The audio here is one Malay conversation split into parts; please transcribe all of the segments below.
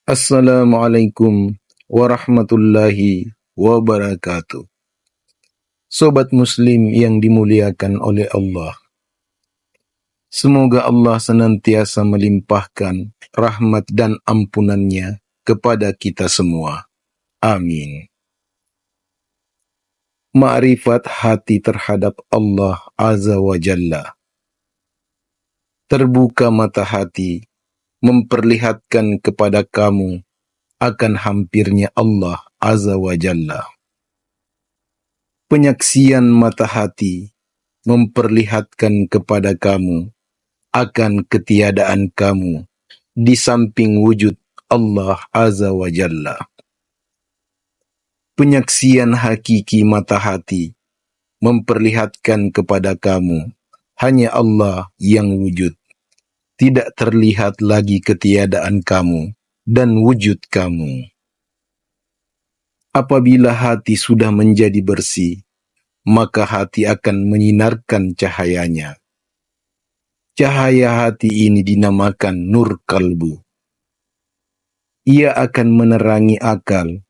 Assalamualaikum warahmatullahi wabarakatuh. Sobat Muslim yang dimuliakan oleh Allah, semoga Allah senantiasa melimpahkan rahmat dan ampunannya kepada kita semua. Amin. Ma'rifat hati terhadap Allah Azza wa Jalla. Terbuka mata hati memperlihatkan kepada kamu akan hampirnya Allah Azza wa Jalla. Penyaksian mata hati memperlihatkan kepada kamu akan ketiadaan kamu di samping wujud Allah Azza wa Jalla. Penyaksian hakiki mata hati memperlihatkan kepada kamu hanya Allah yang wujud. Tidak terlihat lagi ketiadaan kamu dan wujud kamu. Apabila hati sudah menjadi bersih, maka hati akan menyinarkan cahayanya. Cahaya hati ini dinamakan nur kalbu. Ia akan menerangi akal,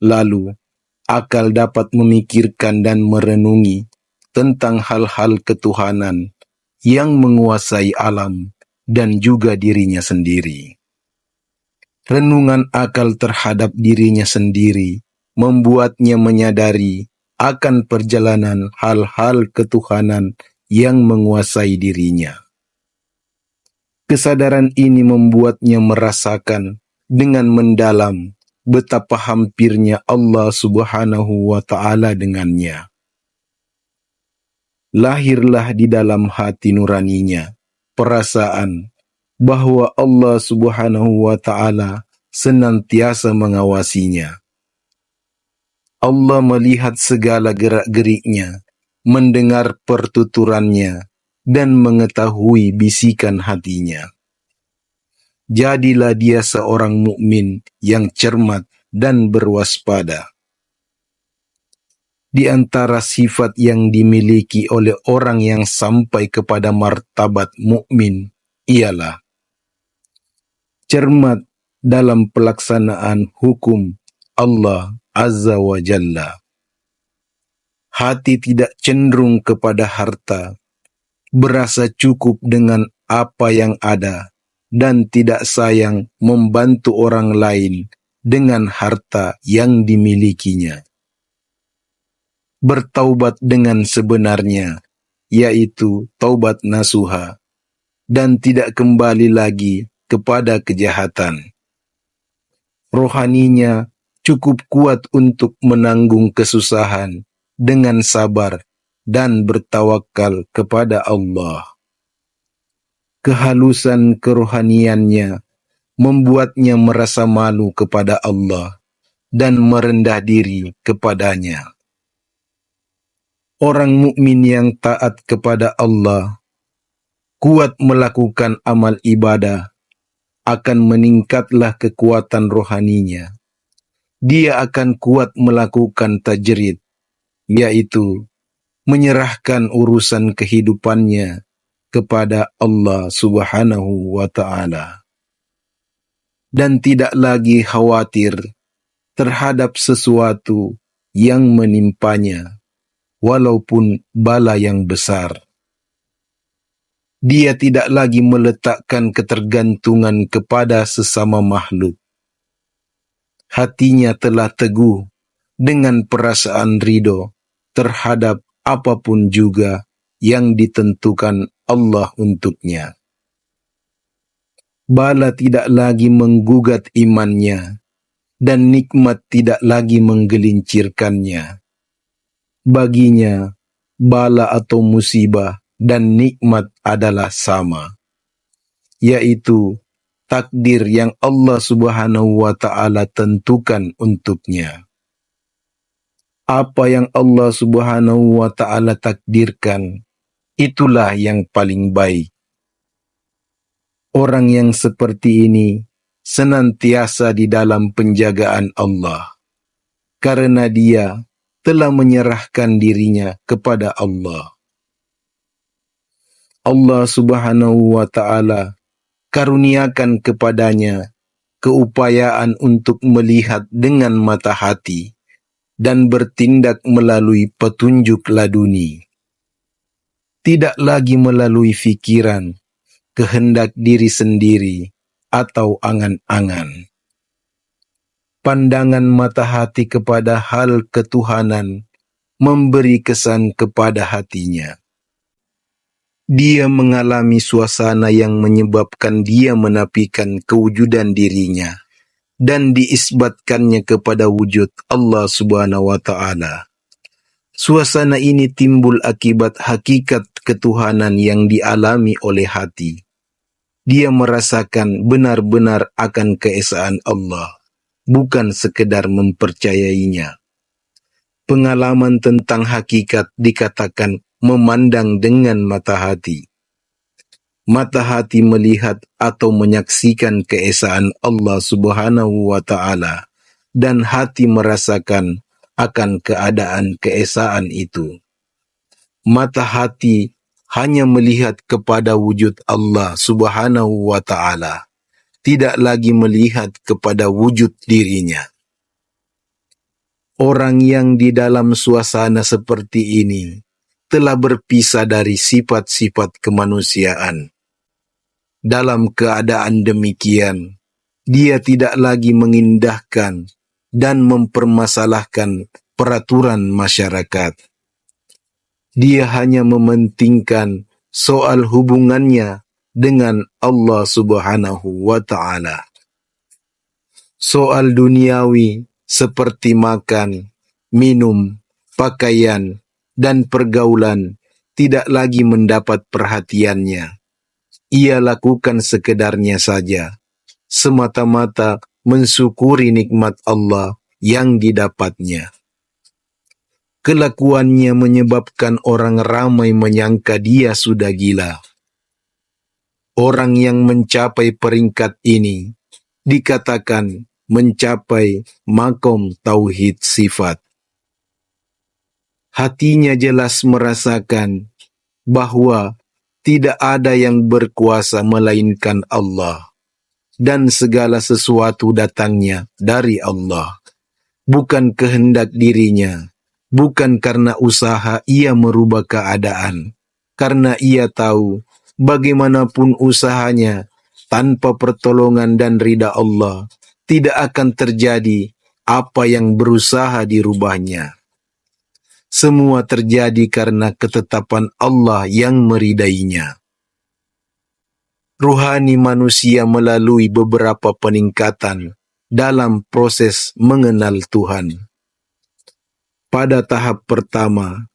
lalu akal dapat memikirkan dan merenungi tentang hal-hal ketuhanan yang menguasai alam dan juga dirinya sendiri. Renungan akal terhadap dirinya sendiri membuatnya menyadari akan perjalanan hal-hal ketuhanan yang menguasai dirinya. Kesadaran ini membuatnya merasakan dengan mendalam betapa hampirnya Allah Subhanahu wa Ta'ala dengannya. Lahirlah di dalam hati nuraninya perasaan bahwa Allah Subhanahu wa Ta'ala senantiasa mengawasinya. Allah melihat segala gerak-geriknya, mendengar pertuturannya, dan mengetahui bisikan hatinya. Jadilah dia seorang mukmin yang cermat dan berwaspada. Di antara sifat yang dimiliki oleh orang yang sampai kepada martabat mukmin ialah cermat dalam pelaksanaan hukum Allah Azza wa Jalla. Hati tidak cenderung kepada harta, berasa cukup dengan apa yang ada, dan tidak sayang membantu orang lain dengan harta yang dimilikinya. Bertaubat dengan sebenarnya, yaitu taubat nasuha, dan tidak kembali lagi kepada kejahatan. Rohaninya cukup kuat untuk menanggung kesusahan dengan sabar dan bertawakal kepada Allah. Kehalusan kerohaniannya membuatnya merasa malu kepada Allah dan merendah diri kepadanya. Orang mukmin yang taat kepada Allah, kuat melakukan amal ibadah, akan meningkatlah kekuatan rohaninya. Dia akan kuat melakukan tajrid, yaitu menyerahkan urusan kehidupannya kepada Allah Subhanahu wa Ta'ala. Dan tidak lagi khawatir terhadap sesuatu yang menimpanya, walaupun bala yang besar. Dia tidak lagi meletakkan ketergantungan kepada sesama makhluk. Hatinya telah teguh dengan perasaan ridho terhadap apapun juga yang ditentukan Allah untuknya. Bala tidak lagi menggugat imannya, dan nikmat tidak lagi menggelincirkannya. Baginya, bala atau musibah dan nikmat adalah sama, yaitu takdir yang Allah Subhanahu wa Ta'ala tentukan untuknya. Apa yang Allah Subhanahu wa Ta'ala takdirkan, itulah yang paling baik. Orang yang seperti ini senantiasa di dalam penjagaan Allah, karena dia telah menyerahkan dirinya kepada Allah. Allah Subhanahu wa Ta'ala karuniakan kepadanya keupayaan untuk melihat dengan mata hati dan bertindak melalui petunjuk laduni. Tidak lagi melalui fikiran, kehendak diri sendiri, atau angan-angan. Pandangan mata hati kepada hal ketuhanan memberi kesan kepada hatinya. Dia mengalami suasana yang menyebabkan dia menafikan kewujudan dirinya dan diisbatkannya kepada wujud Allah Subhanahu wa Ta'ala. Suasana ini timbul akibat hakikat ketuhanan yang dialami oleh hati. Dia merasakan benar-benar akan keesaan Allah, bukan sekedar mempercayainya. Pengalaman tentang hakikat dikatakan memandang dengan mata hati. Mata hati melihat atau menyaksikan keesaan Allah Subhanahu wa Ta'ala, dan hati merasakan akan keadaan keesaan itu. Mata hati hanya melihat kepada wujud Allah Subhanahu wa Ta'ala, tidak lagi melihat kepada wujud dirinya. Orang yang di dalam suasana seperti ini telah berpisah dari sifat-sifat kemanusiaan. Dalam keadaan demikian, dia tidak lagi mengindahkan dan mempermasalahkan peraturan masyarakat. Dia hanya mementingkan soal hubungannya dengan Allah Subhanahu wa Ta'ala. Soal duniawi seperti makan, minum, pakaian, dan pergaulan tidak lagi mendapat perhatiannya. Ia lakukan sekedarnya saja, semata-mata mensyukuri nikmat Allah yang didapatnya. Kelakuannya menyebabkan orang ramai menyangka dia sudah gila. Orang yang mencapai peringkat ini dikatakan mencapai makom tauhid sifat. Hatinya jelas merasakan bahwa tidak ada yang berkuasa melainkan Allah, dan segala sesuatu datangnya dari Allah, bukan kehendak dirinya, bukan karena usaha ia merubah keadaan, karena ia tahu bagaimanapun usahanya, tanpa pertolongan dan ridha Allah, tidak akan terjadi apa yang berusaha dirubahnya. Semua terjadi karena ketetapan Allah yang meridainya. Ruhani manusia melalui beberapa peningkatan dalam proses mengenal Tuhan. Pada tahap pertama,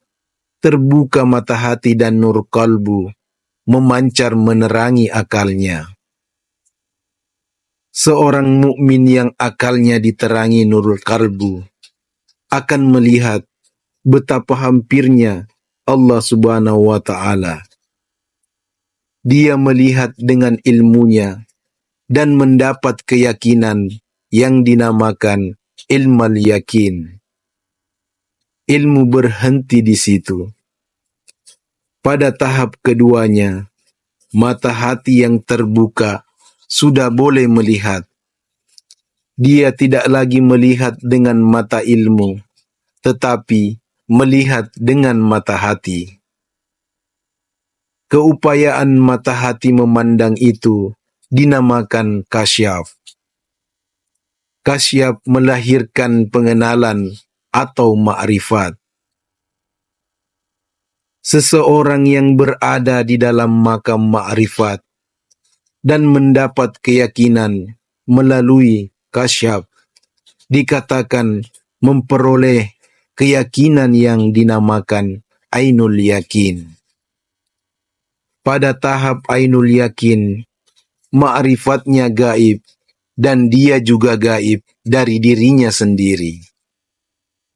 terbuka mata hati dan nur kalbu memancar menerangi akalnya. Seorang mukmin yang akalnya diterangi nur kalbu akan melihat betapa hampirnya Allah Subhanahu wa Ta'ala. Dia melihat dengan ilmunya dan mendapat keyakinan yang dinamakan ilmal yakin. Ilmu berhenti di situ. Pada tahap keduanya, mata hati yang terbuka sudah boleh melihat. Dia tidak lagi melihat dengan mata ilmu, tetapi melihat dengan mata hati. Keupayaan mata hati memandang itu dinamakan kasyaf. Kasyaf melahirkan pengenalan atau ma'rifat. Seseorang yang berada di dalam makam ma'rifat dan mendapat keyakinan melalui kasyaf dikatakan memperoleh keyakinan yang dinamakan ainul yakin. Pada tahap ainul yakin, ma'rifatnya gaib dan dia juga gaib dari dirinya sendiri.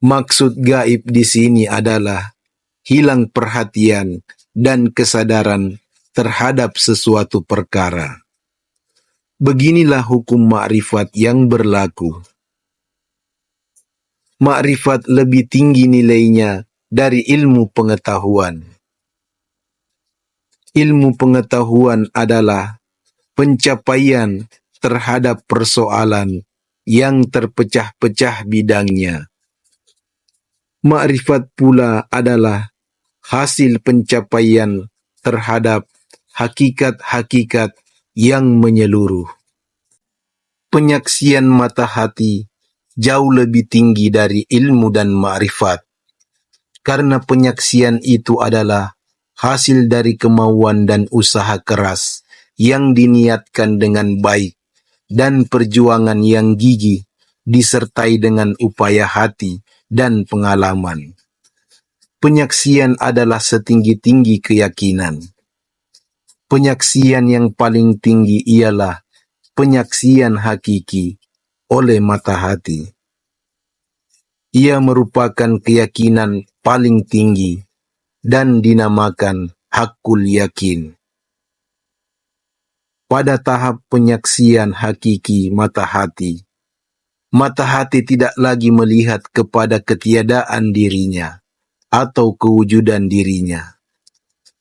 Maksud gaib di sini adalah hilang perhatian dan kesadaran terhadap sesuatu perkara. Beginilah hukum ma'rifat yang berlaku. Ma'rifat lebih tinggi nilainya dari ilmu pengetahuan. Ilmu pengetahuan adalah pencapaian terhadap persoalan yang terpecah-pecah bidangnya. Makrifat pula adalah hasil pencapaian terhadap hakikat-hakikat yang menyeluruh. Penyaksian mata hati jauh lebih tinggi dari ilmu dan makrifat, karena penyaksian itu adalah hasil dari kemauan dan usaha keras yang diniatkan dengan baik dan perjuangan yang gigih disertai dengan upaya hati dan pengalaman. Penyaksian adalah setinggi-tinggi keyakinan. Penyaksian yang paling tinggi ialah penyaksian hakiki oleh mata hati. Ia merupakan keyakinan paling tinggi dan dinamakan hakul yakin. Pada tahap penyaksian hakiki mata hati tidak lagi melihat kepada ketiadaan dirinya atau kewujudan dirinya,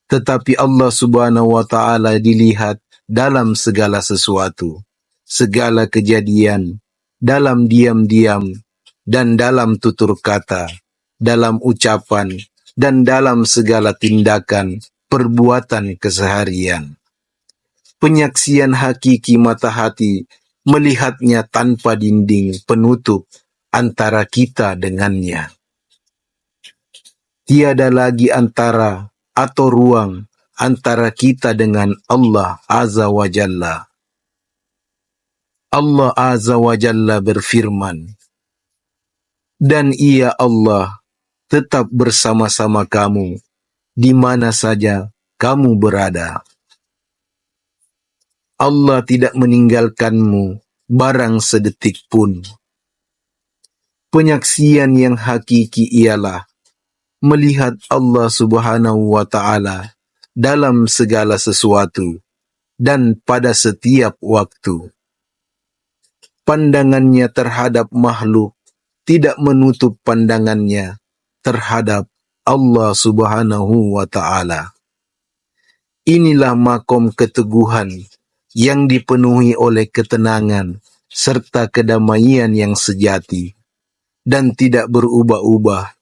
tetapi Allah Subhanahu wa Ta'ala dilihat dalam segala sesuatu, segala kejadian, dalam diam-diam dan dalam tutur kata, dalam ucapan dan dalam segala tindakan perbuatan keseharian. Penyaksian hakiki mata hati melihatnya tanpa dinding penutup antara kita dengannya. Tiada lagi antara atau ruang antara kita dengan Allah Azza wa Jalla. Allah Azza wa Jalla berfirman, dan ia Allah tetap bersama-sama kamu di mana saja kamu berada. Allah tidak meninggalkanmu barang sedetik pun. Penyaksian yang hakiki ialah melihat Allah Subhanahu wa Ta'ala dalam segala sesuatu dan pada setiap waktu. Pandangannya terhadap makhluk tidak menutup pandangannya terhadap Allah Subhanahu wa Ta'ala. Inilah makom keteguhan yang dipenuhi oleh ketenangan serta kedamaian yang sejati dan tidak berubah-ubah,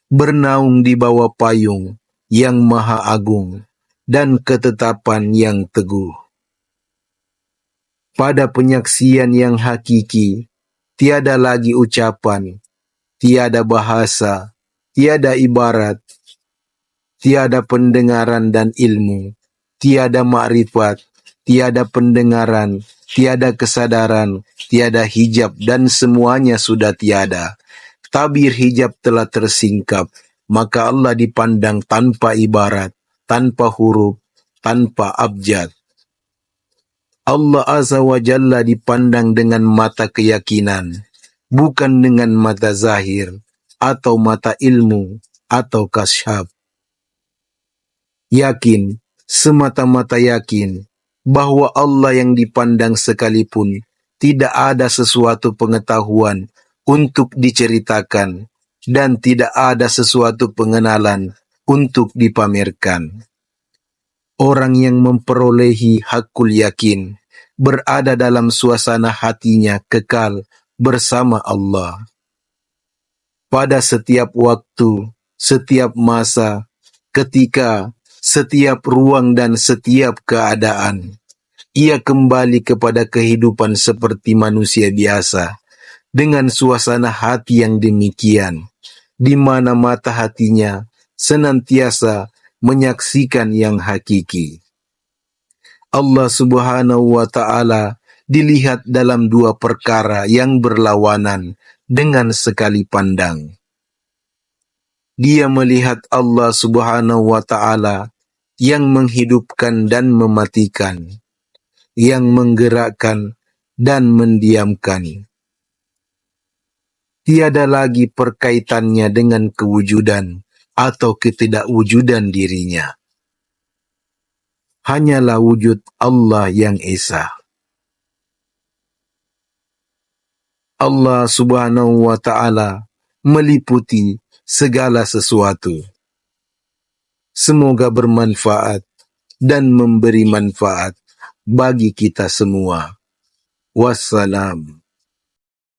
bernaung di bawah payung yang maha agung dan ketetapan yang teguh. Pada penyaksian yang hakiki, tiada lagi ucapan, tiada bahasa, tiada ibarat, tiada pendengaran dan ilmu, tiada makrifat, tiada pendengaran, tiada kesadaran, tiada hijab dan semuanya sudah tiada. Tabir hijab telah tersingkap, maka Allah dipandang tanpa ibarat, tanpa huruf, tanpa abjad. Allah Azza wa Jalla dipandang dengan mata keyakinan, bukan dengan mata zahir, atau mata ilmu, atau kasyaf. Yakin, semata-mata yakin, bahwa Allah yang dipandang sekalipun tidak ada sesuatu pengetahuan untuk diceritakan dan tidak ada sesuatu pengenalan untuk dipamerkan. Orang yang memperolehi hakul yakin berada dalam suasana hatinya kekal bersama Allah. Pada setiap waktu, setiap masa, ketika, setiap ruang dan setiap keadaan, ia kembali kepada kehidupan seperti manusia biasa, dengan suasana hati yang demikian, di mana mata hatinya senantiasa menyaksikan yang hakiki. Allah Subhanahu wa Ta'ala dilihat dalam dua perkara yang berlawanan dengan sekali pandang. Dia melihat Allah Subhanahu wa Ta'ala yang menghidupkan dan mematikan, yang menggerakkan dan mendiamkan. Tiada lagi perkaitannya dengan kewujudan atau ketidakwujudan dirinya. Hanyalah wujud Allah yang Esa. Allah Subhanahu wa Ta'ala meliputi segala sesuatu. Semoga bermanfaat dan memberi manfaat bagi kita semua. Wassalam.